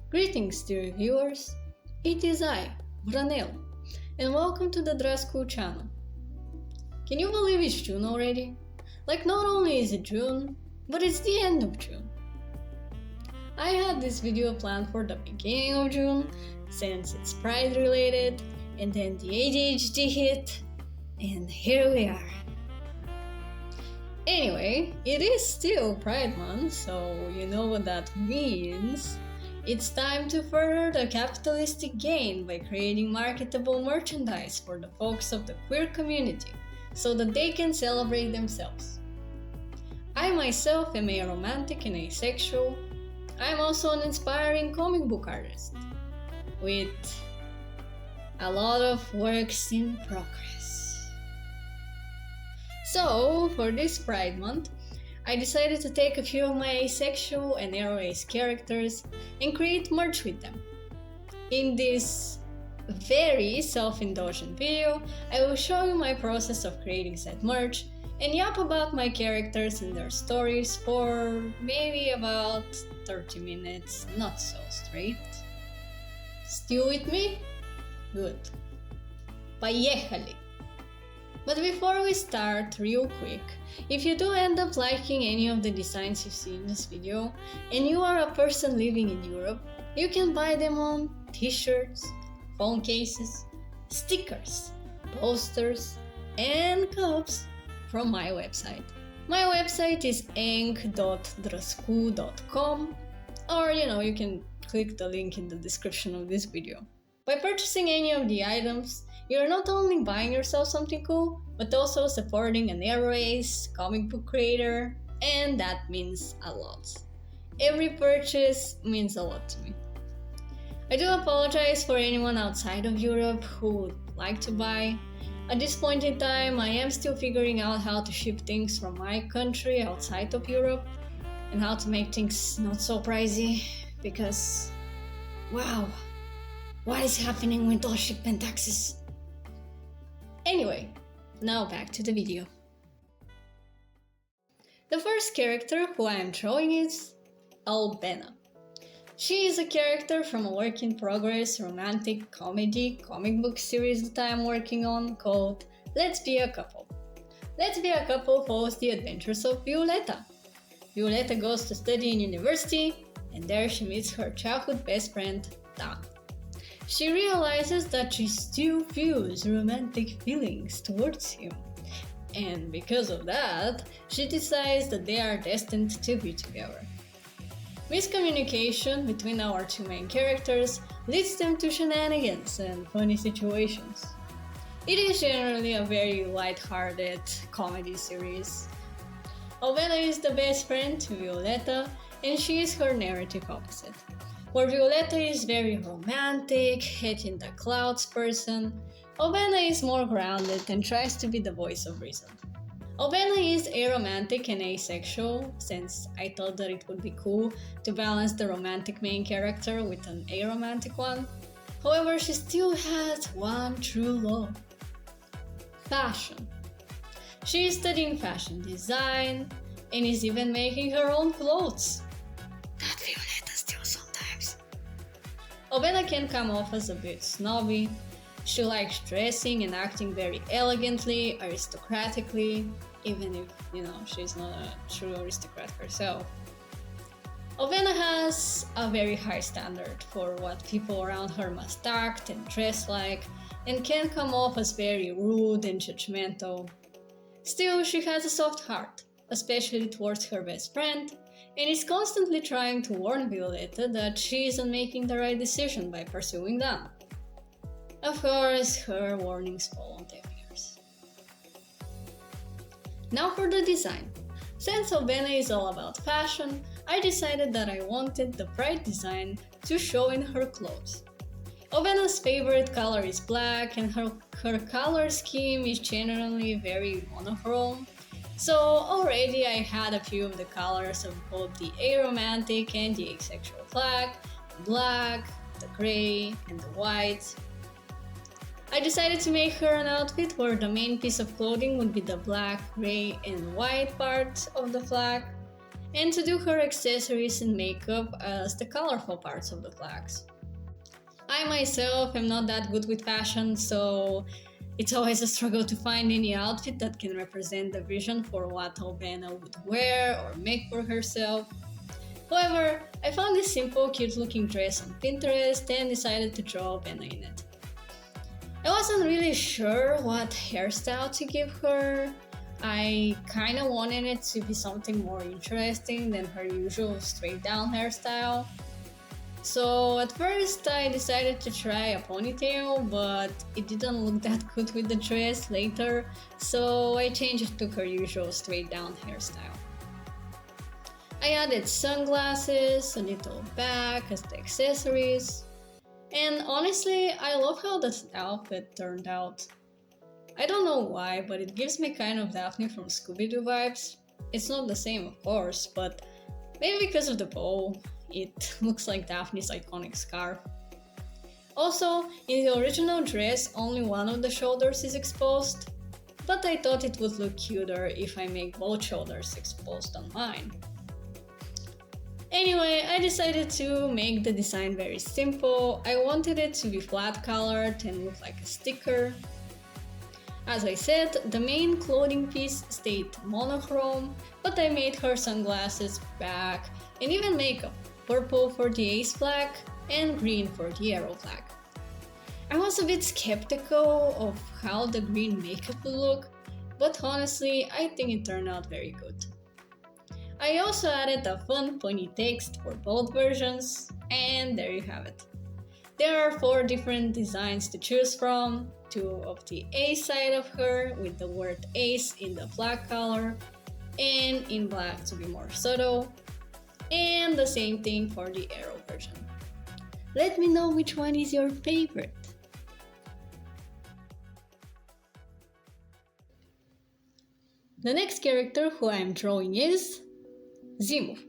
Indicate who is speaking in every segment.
Speaker 1: Greetings, dear viewers. It is I, Branel, and welcome to the Dress Code channel. Can you believe it's June already? Like, not only is it June, but it's the end of June. I had this video planned for the beginning of June, since it's Pride related, and then the ADHD hit, and here we are. Anyway, it is still Pride Month, so you know what that means. It's time to further the capitalistic gain by creating marketable merchandise for the folks of the queer community, so that they can celebrate themselves. I myself am aromantic and asexual. I'm also an inspiring comic book artist, with a lot of works in progress. So, for this Pride Month, I decided to take a few of my asexual and AroAce characters and create merch with them. In this very self-indulgent video, I will show you my process of creating said merch and yap about my characters and their stories for maybe about 30 minutes, not so straight. Still with me? Good. Поехали! But before we start, real quick, if you do end up liking any of the designs you see in this video, and you are a person living in Europe, you can buy them on t-shirts, phone cases, stickers, posters, and cups from my website. My website is eng.drasku.com, or you can click the link in the description of this video. By purchasing any of the items, you're not only buying yourself something cool, but also supporting an AroAce comic book creator, and that means a lot. Every purchase means a lot to me. I do apologize for anyone outside of Europe who would like to buy. At this point in time, I am still figuring out how to ship things from my country outside of Europe, and how to make things not so pricey, because, wow, what is happening with all shipment taxes? Anyway, now back to the video. The first character who I am drawing is Albena. She is a character from a work-in-progress romantic comedy comic book series that I am working on called Let's Be a Couple. Let's Be a Couple follows the adventures of Violetta. Violetta goes to study in university, and there she meets her childhood best friend, Dan. She realizes that she still feels romantic feelings towards him, and because of that, she decides that they are destined to be together. Miscommunication between our two main characters leads them to shenanigans and funny situations. It is generally a very light-hearted comedy series. Albena is the best friend to Violetta, and she is her narrative opposite. Where Violetta is very romantic, head in the clouds person, Albena is more grounded and tries to be the voice of reason. Albena is aromantic and asexual, since I thought that it would be cool to balance the romantic main character with an aromantic one. However, she still has one true love: fashion. She is studying fashion design and is even making her own clothes. That Violetta still sometimes. Albena can come off as a bit snobby. She likes dressing and acting very elegantly, aristocratically, even if, she's not a true aristocrat herself. Albena has a very high standard for what people around her must act and dress like, and can come off as very rude and judgmental. Still, she has a soft heart, especially towards her best friend, and is constantly trying to warn Violetta that she isn't making the right decision by pursuing Dan. Of course, her warnings fall on deaf ears. Now for the design. Since Albena is all about fashion, I decided that I wanted the Pride design to show in her clothes. Albena's favorite color is black, and her color scheme is generally very monochrome. So already I had a few of the colors of both the aromantic and the asexual flag: the black, the grey, and the white. I decided to make her an outfit where the main piece of clothing would be the black, grey, and white part of the flag, and to do her accessories and makeup as the colorful parts of the flags. I myself am not that good with fashion, so it's always a struggle to find any outfit that can represent the vision for what Albena would wear or make for herself. However, I found this simple, cute-looking dress on Pinterest and decided to draw Albena in it. I wasn't really sure what hairstyle to give her. I kinda wanted it to be something more interesting than her usual straight-down hairstyle. So at first I decided to try a ponytail, but it didn't look that good with the dress later, so I changed it to her usual straight-down hairstyle. I added sunglasses, a little bag as the accessories, and honestly, I love how the outfit turned out. I don't know why, but it gives me kind of Daphne from Scooby-Doo vibes. It's not the same, of course, but maybe because of the bow, it looks like Daphne's iconic scarf. Also, in the original dress, only one of the shoulders is exposed, but I thought it would look cuter if I make both shoulders exposed on mine. Anyway, I decided to make the design very simple. I wanted it to be flat colored and look like a sticker. As I said, the main clothing piece stayed monochrome, but I made her sunglasses, bag, and even makeup purple for the ace flag and green for the arrow flag. I was a bit skeptical of how the green makeup would look, but honestly, I think it turned out very good. I also added a fun pony text for both versions, and there you have it. There are 4 different designs to choose from, 2 of the ace side of her with the word ace in the flag color and in black to be more subtle, and the same thing for the arrow version. Let me know which one is your favorite. The next character who I am drawing is Zimov.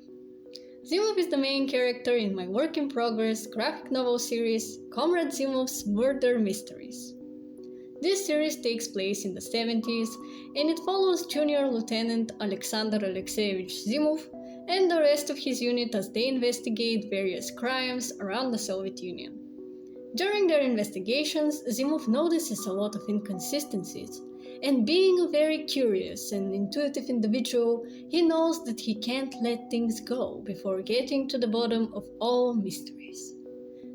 Speaker 1: Zimov is the main character in my work-in-progress graphic novel series Comrade Zimov's Murder Mysteries. This series takes place in the 70s and it follows Junior Lieutenant Alexander Alexeyevich Zimov and the rest of his unit as they investigate various crimes around the Soviet Union. During their investigations, Zimov notices a lot of inconsistencies, and being a very curious and intuitive individual, he knows that he can't let things go before getting to the bottom of all mysteries.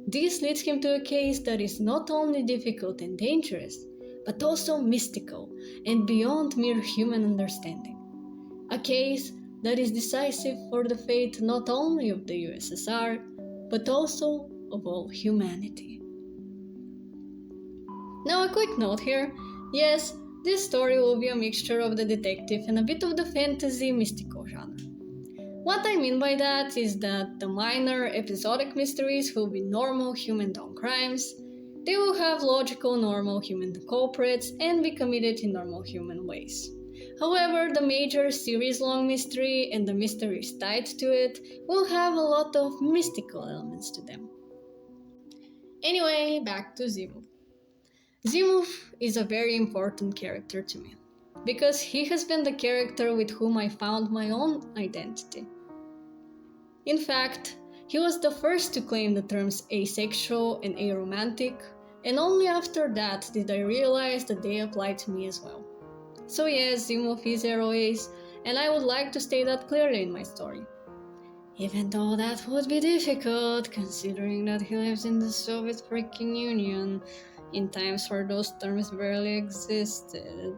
Speaker 1: This leads him to a case that is not only difficult and dangerous, but also mystical and beyond mere human understanding. A case that is decisive for the fate not only of the USSR, but also of all humanity. Now a quick note here, yes, this story will be a mixture of the detective and a bit of the fantasy mystical genre. What I mean by that is that the minor episodic mysteries will be normal human-done crimes, they will have logical normal human culprits and be committed in normal human ways. However, the major series-long mystery and the mysteries tied to it will have a lot of mystical elements to them. Anyway, back to Zimov. Zimov is a very important character to me, because he has been the character with whom I found my own identity. In fact, he was the first to claim the terms asexual and aromantic, and only after that did I realize that they apply to me as well. So yes, Zimov is AroAce, and I would like to state that clearly in my story. Even though that would be difficult, considering that he lives in the Soviet freaking Union, in times where those terms barely existed.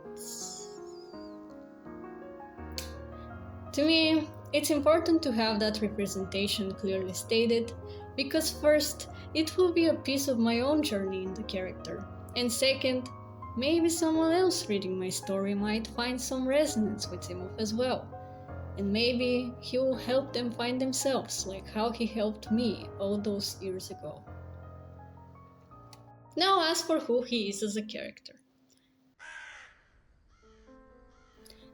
Speaker 1: To me, it's important to have that representation clearly stated, because first, it will be a piece of my own journey in the character, and second, maybe someone else reading my story might find some resonance with Zimov as well, and maybe he will help them find themselves like how he helped me all those years ago. Now as for who he is as a character.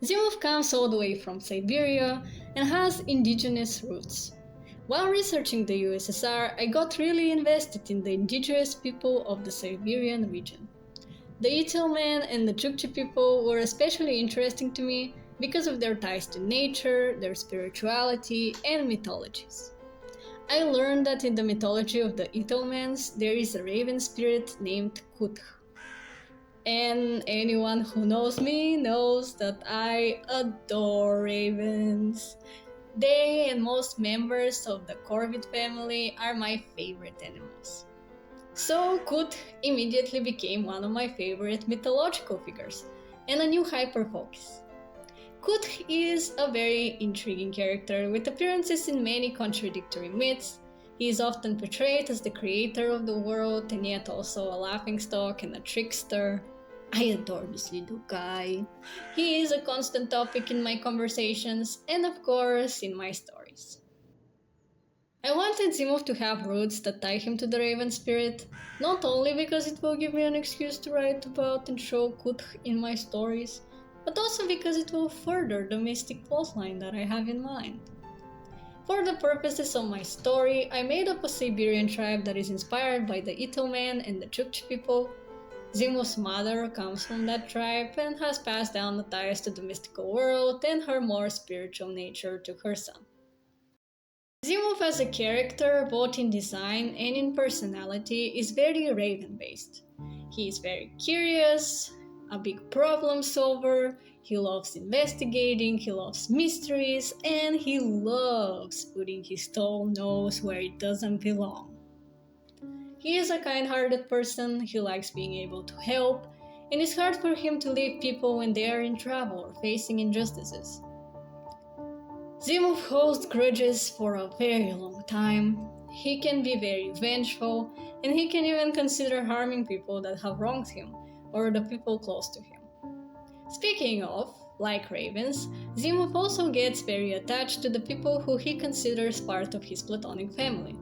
Speaker 1: Zimov comes all the way from Siberia and has indigenous roots. While researching the USSR, I got really invested in the indigenous people of the Siberian region. The Itelmen and the Chukchi people were especially interesting to me because of their ties to nature, their spirituality, and mythologies. I learned that in the mythology of the Itelmens, there is a raven spirit named Kutch. And anyone who knows me knows that I adore ravens. They and most members of the corvid family are my favorite animals. So Kut immediately became one of my favorite mythological figures, and a new hyperfocus. Kut is a very intriguing character with appearances in many contradictory myths. He is often portrayed as the creator of the world and yet also a laughingstock and a trickster. I adore this little guy. He is a constant topic in my conversations and of course in my stories. I wanted Zimov to have roots that tie him to the Raven spirit, not only because it will give me an excuse to write about and show Kutch in my stories, but also because it will further the mystic plotline that I have in mind. For the purposes of my story, I made up a Siberian tribe that is inspired by the Itelmen and the Chukchi people. Zimov's mother comes from that tribe and has passed down the ties to the mystical world and her more spiritual nature to her son. Zimov as a character, both in design and in personality, is very Raven-based. He is very curious, a big problem solver, he loves investigating, he loves mysteries, and he loves putting his tall nose where it doesn't belong. He is a kind-hearted person, he likes being able to help, and it's hard for him to leave people when they are in trouble or facing injustices. Zimov holds grudges for a very long time. He can be very vengeful, and he can even consider harming people that have wronged him, or the people close to him. Speaking of, like ravens, Zimov also gets very attached to the people who he considers part of his platonic family.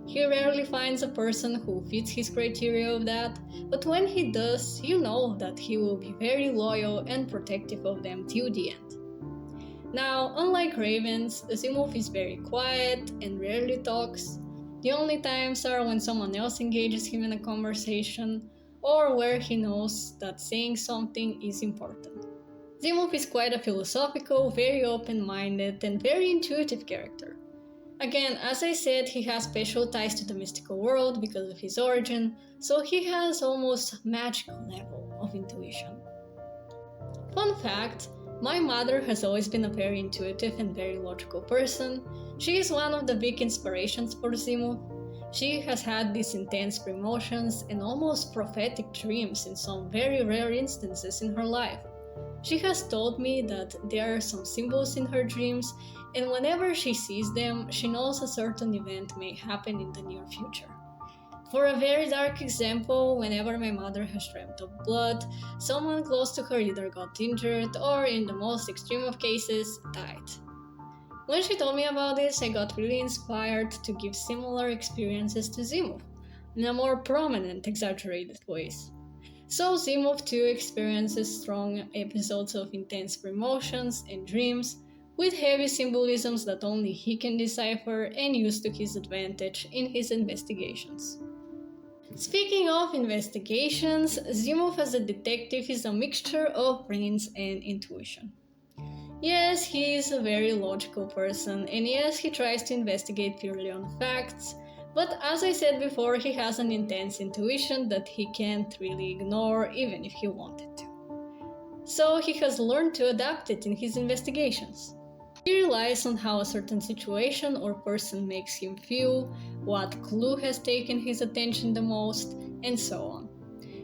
Speaker 1: He rarely finds a person who fits his criteria of that, but when he does, you know that he will be very loyal and protective of them till the end. Now, unlike ravens, Zimov is very quiet and rarely talks. The only times are when someone else engages him in a conversation, or where he knows that saying something is important. Zimov is quite a philosophical, very open-minded, and very intuitive character. Again, as I said, he has special ties to the mystical world because of his origin, so he has almost magical level of intuition. Fun fact, my mother has always been a very intuitive and very logical person. She is one of the big inspirations for Zimov. She has had these intense premonitions and almost prophetic dreams in some very rare instances in her life. She has told me that there are some symbols in her dreams, and whenever she sees them, she knows a certain event may happen in the near future. For a very dark example, whenever my mother has dreamt of blood, someone close to her either got injured or, in the most extreme of cases, died. When she told me about this, I got really inspired to give similar experiences to Zimov, in a more prominent, exaggerated ways. So Zimov too experiences strong episodes of intense premonitions and dreams, with heavy symbolisms that only he can decipher and use to his advantage in his investigations. Speaking of investigations, Zimov as a detective is a mixture of brains and intuition. Yes, he is a very logical person, and yes, he tries to investigate purely on facts, but as I said before, he has an intense intuition that he can't really ignore even if he wanted to. So he has learned to adapt it in his investigations. He relies on how a certain situation or person makes him feel, what clue has taken his attention the most, and so on.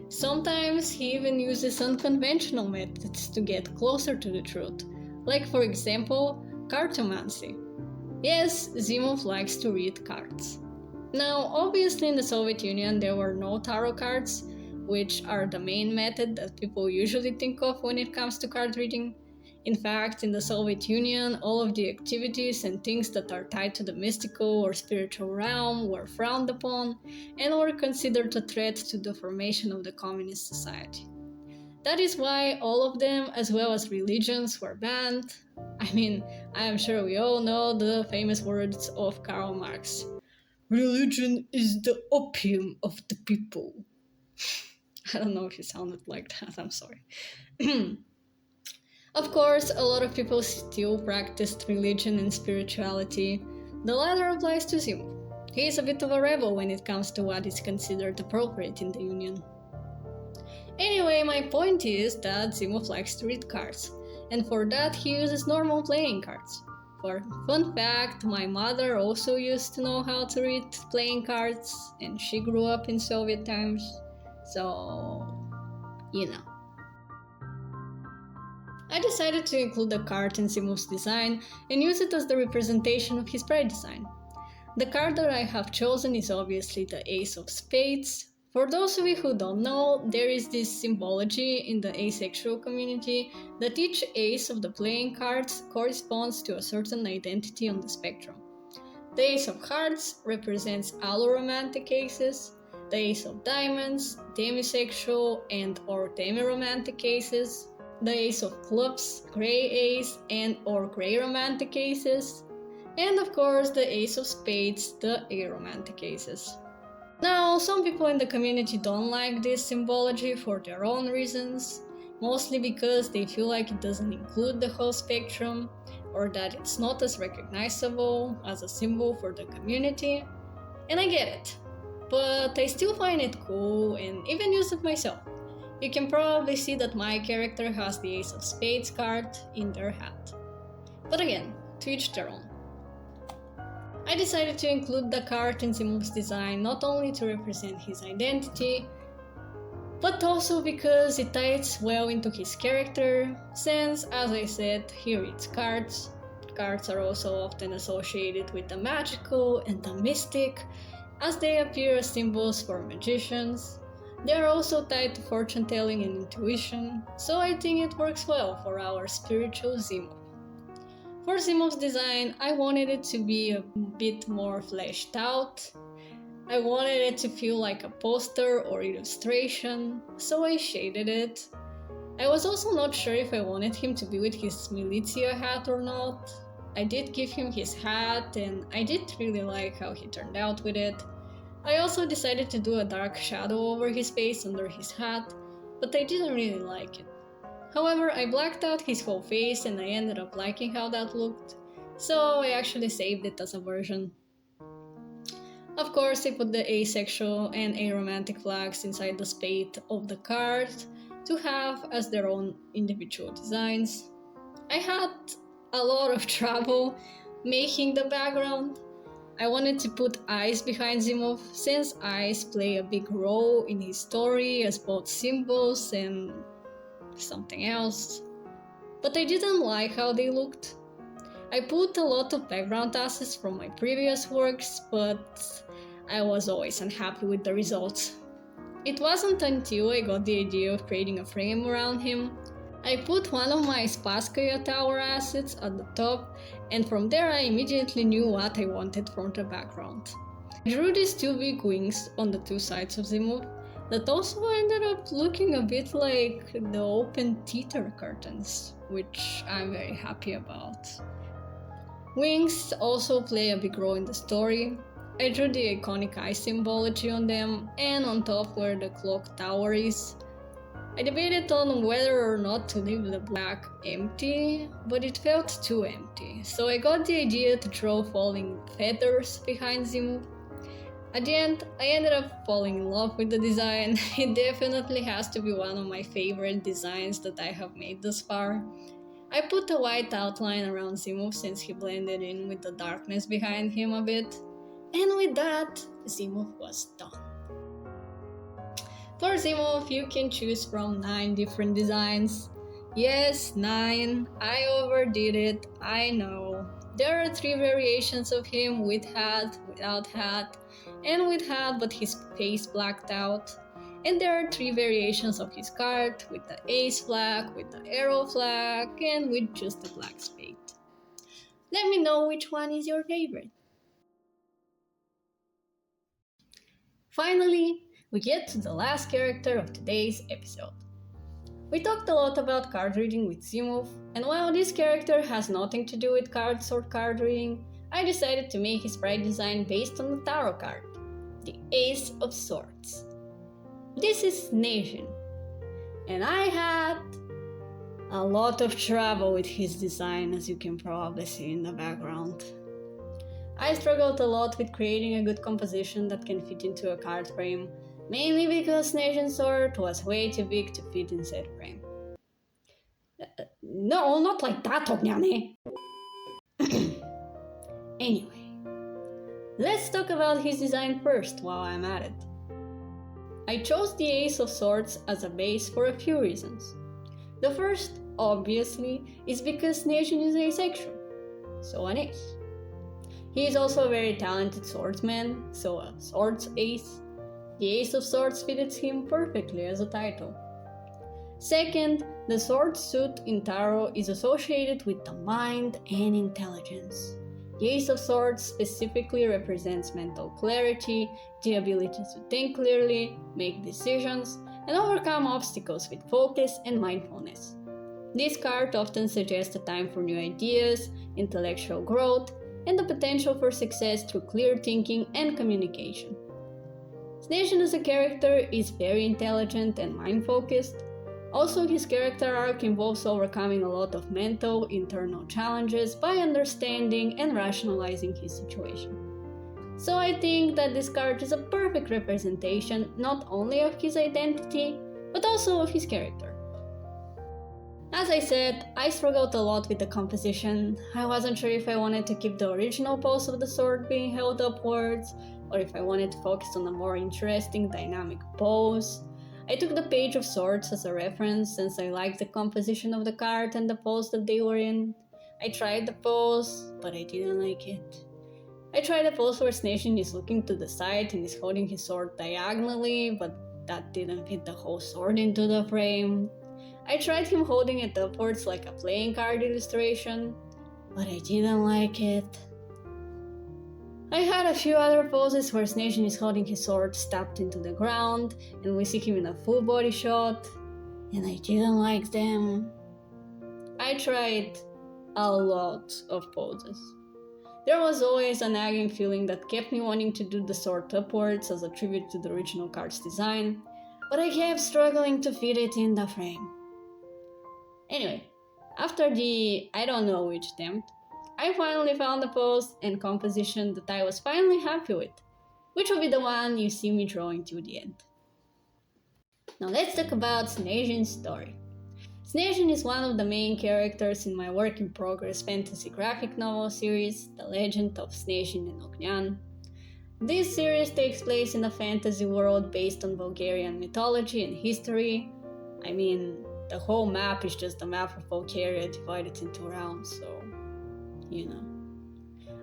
Speaker 1: Sometimes he even uses unconventional methods to get closer to the truth, like for example, cartomancy. Yes, Zimov likes to read cards. Now, obviously in the Soviet Union there were no tarot cards, which are the main method that people usually think of when it comes to card reading. In fact, in the Soviet Union, all of the activities and things that are tied to the mystical or spiritual realm were frowned upon and were considered a threat to the formation of the communist society. That is why all of them, as well as religions, were banned. I mean, I am sure we all know the famous words of Karl Marx. Religion is the opium of the people. I don't know if it sounded like that, I'm sorry. Of course, a lot of people still practiced religion and spirituality. The latter applies to Zimov. He is a bit of a rebel when it comes to what is considered appropriate in the Union. Anyway, my point is that Zimov likes to read cards, and for that he uses normal playing cards. For fun fact, my mother also used to know how to read playing cards, and she grew up in Soviet times, so you know. I decided to include the card in Zimov's design and use it as the representation of his pride design. The card that I have chosen is obviously the Ace of Spades. For those of you who don't know, there is this symbology in the asexual community that each ace of the playing cards corresponds to a certain identity on the spectrum. The Ace of Hearts represents aromantic aces, the Ace of Diamonds, demisexual and or demiromantic aces, the Ace of Clubs, Grey Ace and or Grey romantic aces, and of course the Ace of Spades, the aromantic aces. Now, some people in the community don't like this symbology for their own reasons, mostly because they feel like it doesn't include the whole spectrum, or that it's not as recognizable as a symbol for the community, and I get it, but I still find it cool and even use it myself. You can probably see that my character has the Ace of Spades card in their hat. But again, to each their own. I decided to include the card in Zimov's design not only to represent his identity, but also because it ties well into his character, since, as I said, he reads cards. Cards are also often associated with the magical and the mystic, as they appear as symbols for magicians. They are also tied to fortune telling and intuition, so I think it works well for our spiritual Zimov. For Zimov's design, I wanted it to be a bit more fleshed out. I wanted it to feel like a poster or illustration, so I shaded it. I was also not sure if I wanted him to be with his militia hat or not. I did give him his hat, and I did really like how he turned out with it. I also decided to do a dark shadow over his face under his hat, but I didn't really like it. However, I blacked out his whole face and I ended up liking how that looked, so I actually saved it as a version. Of course, I put the asexual and aromantic flags inside the spade of the card to have as their own individual designs. I had a lot of trouble making the background. I wanted to put eyes behind Zimov, since eyes play a big role in his story as both symbols and something else. But I didn't like how they looked. I put a lot of background assets from my previous works, but I was always unhappy with the results. It wasn't until I got the idea of creating a frame around him. I put one of my Spasskaya Tower assets at the top, and from there I immediately knew what I wanted from the background. I drew these two big wings on the two sides of Zimov that also ended up looking a bit like the open theater curtains, which I'm very happy about. Wings also play a big role in the story. I drew the iconic eye symbology on them, and on top where the clock tower is. I debated on whether or not to leave the black empty, but it felt too empty, so I got the idea to draw falling feathers behind Zimov. At the end, I ended up falling in love with the design. It definitely has to be one of my favorite designs that I have made thus far. I put a white outline around Zimov since he blended in with the darkness behind him a bit, and with that, Zimov was done. For Zimov, you can choose from 9 different designs. Yes, 9. I overdid it, I know. There are 3 variations of him with hat, without hat, and with hat but his face blacked out. And there are 3 variations of his card, with the ace flag, with the arrow flag, and with just the black spade. Let me know which one is your favorite. Finally, we get to the last character of today's episode. We talked a lot about card reading with Zimov, and while this character has nothing to do with cards or card reading, I decided to make his pride design based on the tarot card, the Ace of Swords. This is Snejin, and I had A lot of trouble with his design, as you can probably see in the background. I struggled a lot with creating a good composition that can fit into a card frame, mainly because Snejin's sword was way too big to fit in said frame. No, not like that, Ogniane! Anyway, let's talk about his design first while I'm at it. I chose the Ace of Swords as a base for a few reasons. The first, obviously, is because Snejin is asexual, so an ace. He is also a very talented swordsman, so a swords ace. The Ace of Swords fits him perfectly as a title. Second, the sword suit in tarot is associated with the mind and intelligence. The Ace of Swords specifically represents mental clarity, the ability to think clearly, make decisions, and overcome obstacles with focus and mindfulness. This card often suggests a time for new ideas, intellectual growth, and the potential for success through clear thinking and communication. Snejin as a character is very intelligent and mind-focused. Also, his character arc involves overcoming a lot of mental, internal challenges by understanding and rationalizing his situation. So I think that this card is a perfect representation not only of his identity, but also of his character. As I said, I struggled a lot with the composition. I wasn't sure if I wanted to keep the original pose of the sword being held upwards, or if I wanted to focus on a more interesting, dynamic pose. I took the Page of Swords as a reference since I liked the composition of the card and the pose that they were in. I tried the pose, but I didn't like it. I tried a pose where Snejin is looking to the side and is holding his sword diagonally, but that didn't fit the whole sword into the frame. I tried him holding it upwards like a playing card illustration, but I didn't like it. I had a few other poses where Snejin is holding his sword stabbed into the ground and we see him in a full body shot, and I didn't like them. I tried a lot of poses. There was always a nagging feeling that kept me wanting to do the sword upwards as a tribute to the original card's design, but I kept struggling to fit it in the frame. Anyway, after the I don't know which attempt, I finally found a pose and composition that I was finally happy with, which will be the one you see me drawing to the end. Now let's talk about Snejin's story. Snejin is one of the main characters in my work-in-progress fantasy graphic novel series, The Legend of Snejin and Ognjan. This series takes place in a fantasy world based on Bulgarian mythology and history. I mean, the whole map is just a map of Bulgaria divided into realms, so, you know.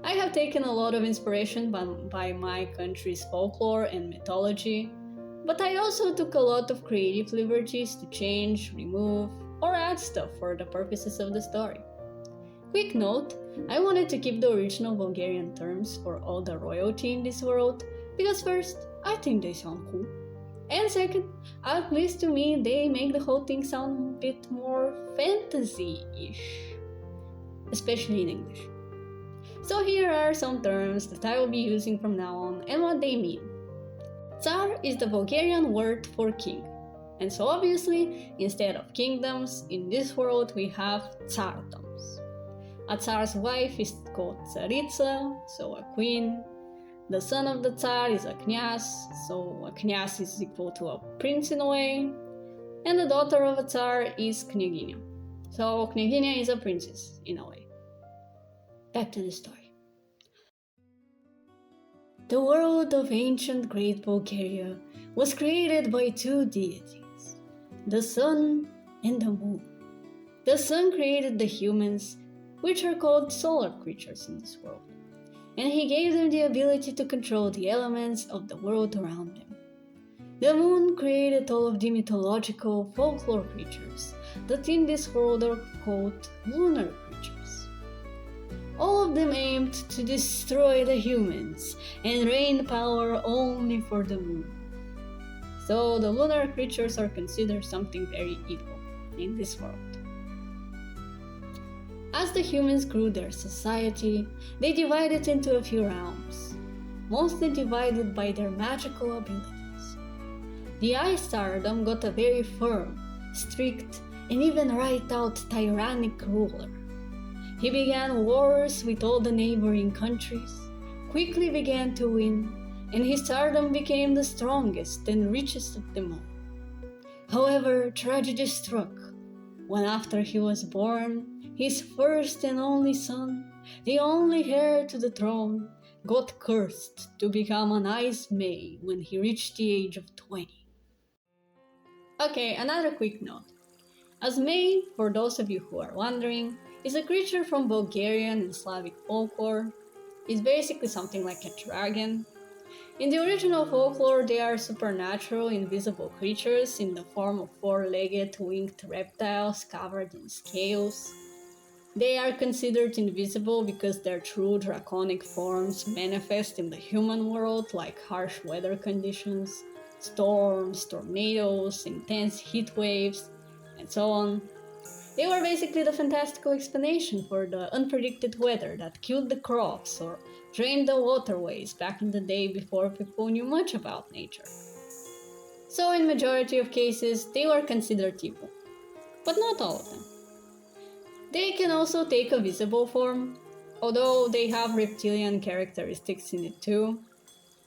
Speaker 1: I have taken a lot of inspiration by my country's folklore and mythology, but I also took a lot of creative liberties to change, remove, or add stuff for the purposes of the story. Quick note, I wanted to keep the original Bulgarian terms for all the royalty in this world, because first, I think they sound cool. And second, at least to me, they make the whole thing sound a bit more fantasy-ish, especially in English. So here are some terms that I will be using from now on and what they mean. Tsar is the Bulgarian word for king, and so obviously, instead of kingdoms, in this world we have tsardoms. A tsar's wife is called tsaritsa, so a queen. The son of the Tsar is a knyaz, so a knyaz is equal to a prince in a way. And the daughter of a Tsar is knyagina, so knyagina is a princess in a way. Back to the story. The world of ancient Great Bulgaria was created by two deities, the sun and the moon. The sun created the humans, which are called solar creatures in this world, and he gave them the ability to control the elements of the world around them. The moon created all of the mythological folklore creatures that in this world are called lunar creatures. All of them aimed to destroy the humans and rain power only for the moon. So the lunar creatures are considered something very evil in this world. As the humans grew their society, they divided into a few realms, mostly divided by their magical abilities. The Ice Tsardom got a very firm, strict, and even right out tyrannic ruler. He began wars with all the neighboring countries, quickly began to win, and his stardom became the strongest and richest of them all. However, tragedy struck when after he was born, his first and only son, the only heir to the throne, got cursed to become an ice May when he reached the age of 20. Okay, another quick note. As May, for those of you who are wondering, is a creature from Bulgarian and Slavic folklore. It's basically something like a dragon. In the original folklore, they are supernatural, invisible creatures in the form of four-legged, winged reptiles covered in scales. They are considered invisible because their true draconic forms manifest in the human world, like harsh weather conditions, storms, tornadoes, intense heat waves, and so on. They were basically the fantastical explanation for the unpredicted weather that killed the crops or drained the waterways back in the day before people knew much about nature. So in majority of cases, they were considered evil. But not all of them. They can also take a visible form, although they have reptilian characteristics in it too.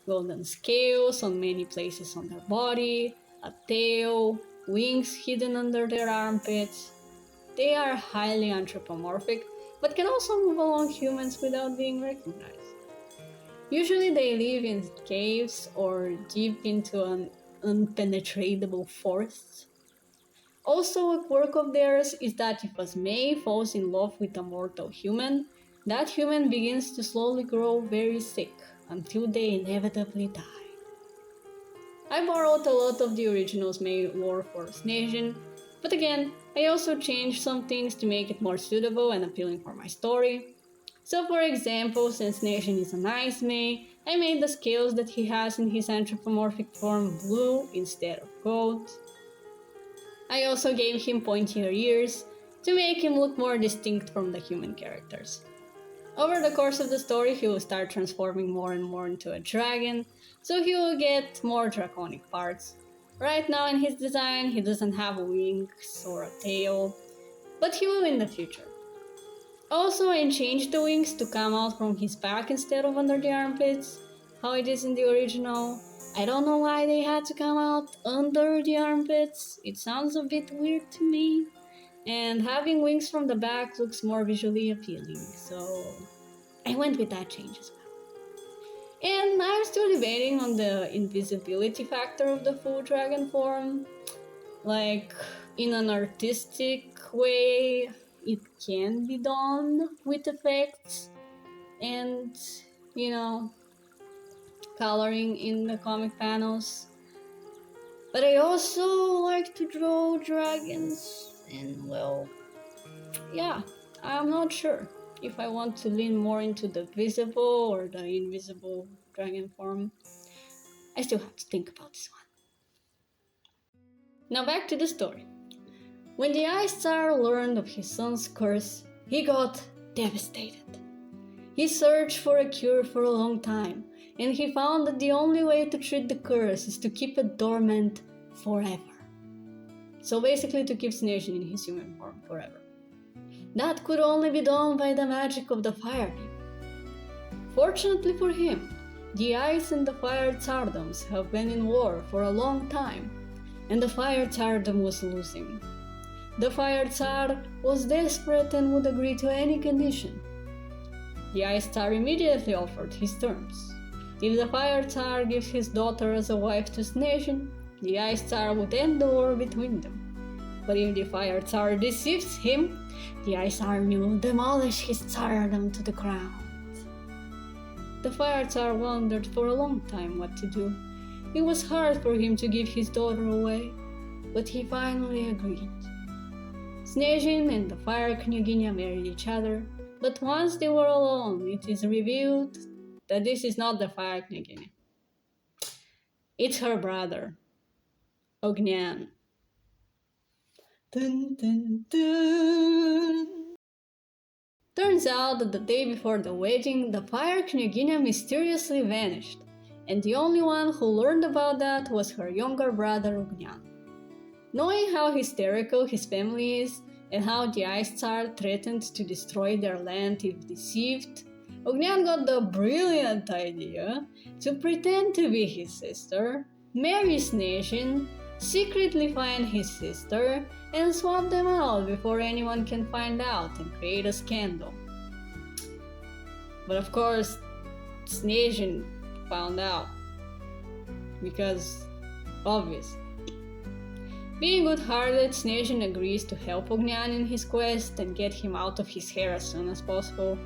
Speaker 1: Golden scales on many places on their body, a tail, wings hidden under their armpits. They are highly anthropomorphic, but can also move along humans without being recognized. Usually they live in caves or deep into an impenetrable forest. Also, a quirk of theirs is that if a May falls in love with a mortal human, that human begins to slowly grow very sick until they inevitably die. I borrowed a lot of the original May lore for Snejin, but again, I also changed some things to make it more suitable and appealing for my story. So for example, since Snejin is an ice May, I made the scales that he has in his anthropomorphic form blue instead of gold. I also gave him pointier ears to make him look more distinct from the human characters. Over the course of the story, he will start transforming more and more into a dragon, so he will get more draconic parts. Right now in his design, he doesn't have wings or a tail, but he will in the future. Also, I changed the wings to come out from his back instead of under the armpits, how it is in the original. I don't know why they had to come out under the armpits, it sounds a bit weird to me. And having wings from the back looks more visually appealing, so I went with that change as well. And I'm still debating on the invisibility factor of the full dragon form. Like, in an artistic way, it can be done with effects and, coloring in the comic panels. But I also like to draw dragons, and well, yeah, I'm not sure if I want to lean more into the visible or the invisible dragon form. I still have to think about this one. Now back to the story. When the Ice Tsar learned of his son's curse, he got devastated. He searched for a cure for a long time, and he found that the only way to treat the curse is to keep it dormant forever. So basically to keep Snejin in his human form forever. That could only be done by the magic of the fire people. Fortunately for him, the ice and the fire tsardoms have been in war for a long time, and the fire tsardom was losing. The fire tsar was desperate and would agree to any condition. The ice tsar immediately offered his terms. If the fire tsar gives his daughter as a wife to Snejin, the ice tsar would end the war between them. But if the fire tsar deceives him, the ice army will demolish his tsardom to the ground. The fire tsar wondered for a long time what to do. It was hard for him to give his daughter away, but he finally agreed. Snejin and the fire knyagina married each other, but once they were alone, it is revealed that this is not the fire knyagina. It's her brother, Ognian. Dun, dun, dun. Turns out that the day before the wedding, the fire knyagina mysteriously vanished, and the only one who learned about that was her younger brother Ognian. Knowing how hysterical his family is and how the Ice Tsar threatened to destroy their land if deceived, Ognian got the brilliant idea to pretend to be his sister, marry Snejin, secretly find his sister, and swap them out before anyone can find out and create a scandal. But of course, Snejin found out. Because, obvious. Being good-hearted, Snejin agrees to help Ognian in his quest and get him out of his hair as soon as possible.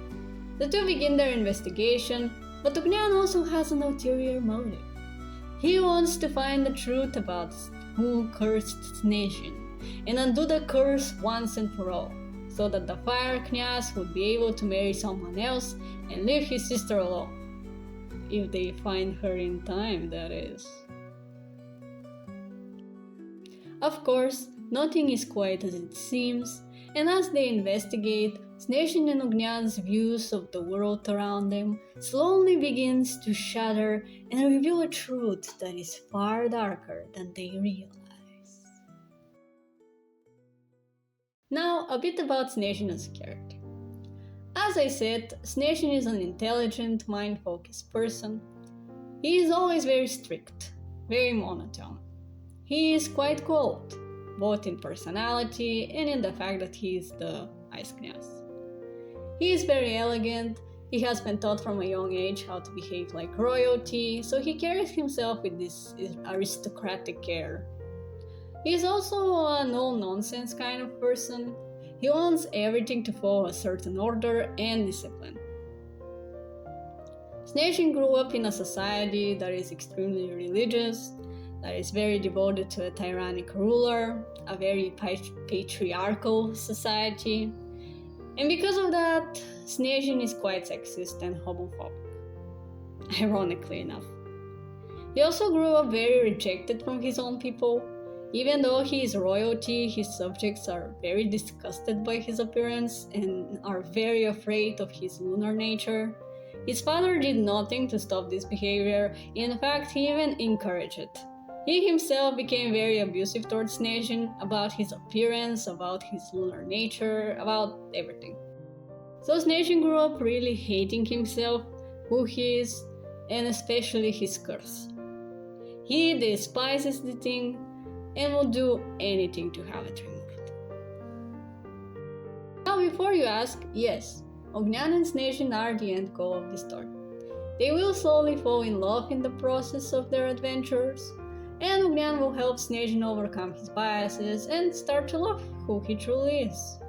Speaker 1: The two begin their investigation, but Ognian also has an ulterior motive. He wants to find the truth about who cursed Snejin and undo the curse once and for all, so that the Fire Knyaz would be able to marry someone else and leave his sister alone. If they find her in time, that is. Of course, nothing is quite as it seems, and as they investigate, Snejin and Ognian's views of the world around them slowly begins to shatter and reveal a truth that is far darker than they realize. Now, a bit about Snejin as a character. As I said, Snejin is an intelligent, mind-focused person. He is always very strict, very monotone. He is quite cold, both in personality and in the fact that he is the Ice Knyaz. He is very elegant, he has been taught from a young age how to behave like royalty, so he carries himself with this aristocratic air. He is also a no-nonsense kind of person. He wants everything to follow a certain order and discipline. Snejin grew up in a society that is extremely religious, that is very devoted to a tyrannic ruler, a very patriarchal society. And because of that, Snejin is quite sexist and homophobic, ironically enough. He also grew up very rejected from his own people. Even though he is royalty, his subjects are very disgusted by his appearance and are very afraid of his lunar nature. His father did nothing to stop this behavior, in fact he even encouraged it. He himself became very abusive towards Snejin about his appearance, about his lunar nature, about everything. So Snejin grew up really hating himself, who he is, and especially his curse. He despises the thing and will do anything to have it removed. Now before you ask, yes, Ognian and Snejin are the end goal of the story. They will slowly fall in love in the process of their adventures, and Ognian will help Snejin overcome his biases and start to love who he truly is.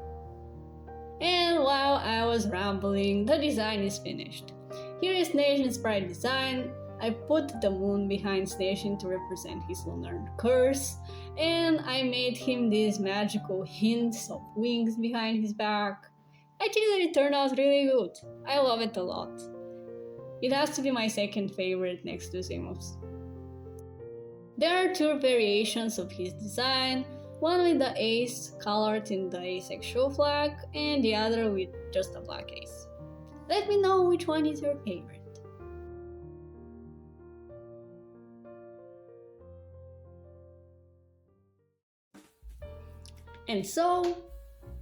Speaker 1: And while I was rambling, the design is finished. Here is Snejin's sprite design. I put the moon behind Snejin to represent his lunar curse, and I made him these magical hints of wings behind his back. I think that it turned out really good. I love it a lot. It has to be my second favorite next to Zimov's. There are two variations of his design, one with the ace colored in the asexual flag and the other with just a black ace. Let me know which one is your favorite. And so,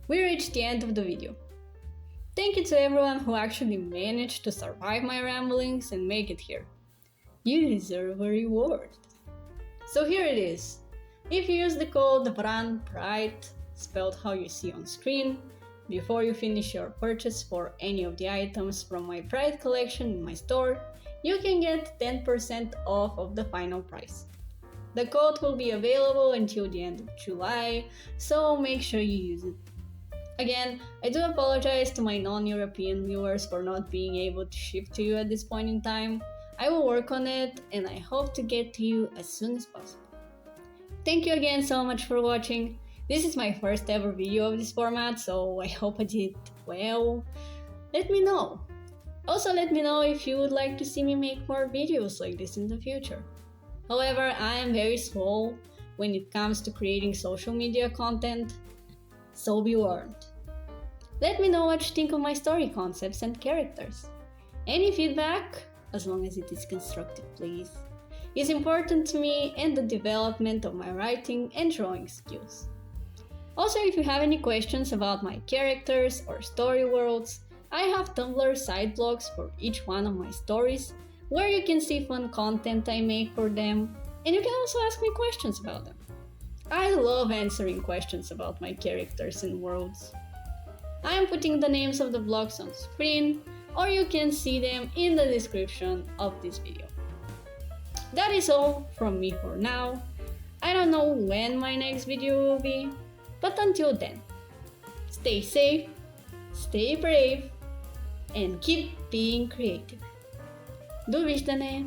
Speaker 1: we reached the end of the video. Thank you to everyone who actually managed to survive my ramblings and make it here. You deserve a reward. So here it is. If you use the code VRANPRIDE, spelled how you see on screen, before you finish your purchase for any of the items from my Pride collection in my store, you can get 10% off of the final price. The code will be available until the end of July, so make sure you use it. Again, I do apologize to my non-European viewers for not being able to ship to you at this point in time. I will work on it, and I hope to get to you as soon as possible. Thank you again so much for watching. This is my first ever video of this format, so I hope I did well. Let me know. Also, let me know if you would like to see me make more videos like this in the future. However, I am very slow when it comes to creating social media content, so be warned. Let me know what you think of my story concepts and characters. Any feedback, as long as it is constructive, please. is important to me and the development of my writing and drawing skills. Also, if you have any questions about my characters or story worlds, I have Tumblr side blogs for each one of my stories, where you can see fun content I make for them, and you can also ask me questions about them. I love answering questions about my characters and worlds. I am putting the names of the blogs on screen, or you can see them in the description of this video. That is all from me for now. I don't know when my next video will be, but until then, stay safe, stay brave, and keep being creative. Du visste ne?